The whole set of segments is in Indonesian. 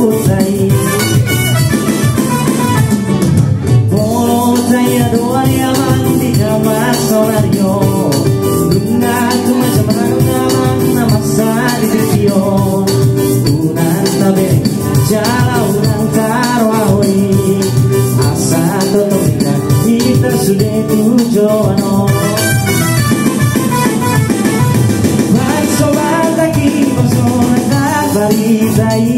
putai saya doa yang di kamar solario Luna tu macam ramang nama sari video Unan tabe jala unan karwawi Asa totomika kita sudah tujuano Baik sobat lagi pasona baritai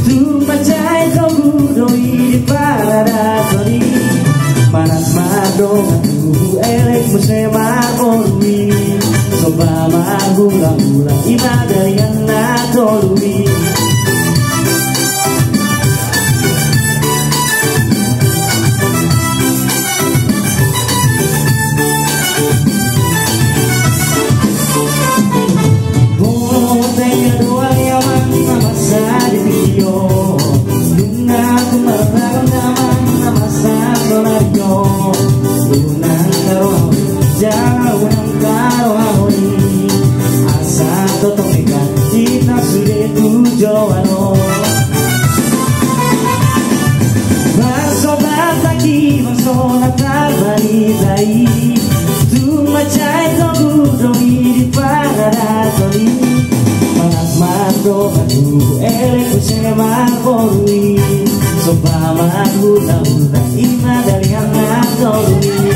Tu macai kau gudoi di paradasori Panas madongan tubuh elek musema orui Soba mahula-hula ibadah yang natolui Botenya doa yang masa di video Bunga tu merang nama solario Unan karo jauh nang karo Asa totomika kita sudah tujuano Bersobat lagi bersolat terbalik Tu macai kau gudoi di paradasori Panas madongan tubuh elek musema orui Soba mahula-hula ima dari anak orui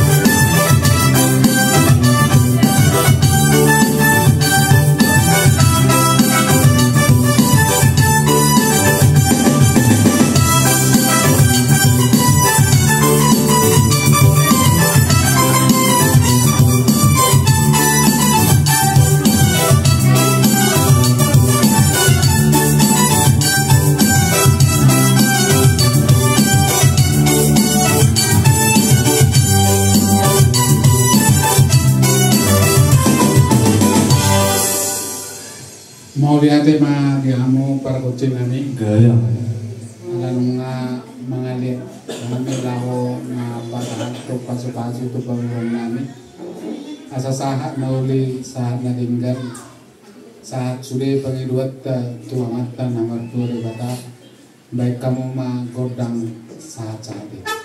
mau lihat ma diamu para kucing nami gaya lalu mengalir kami lawo para tu pasu-pasu tu pengurung nami asa sahat nauli sahat nadinggan sahat sudah pengiduat tua mata nomor 2 bata baik kamu ma godang sahat-sahat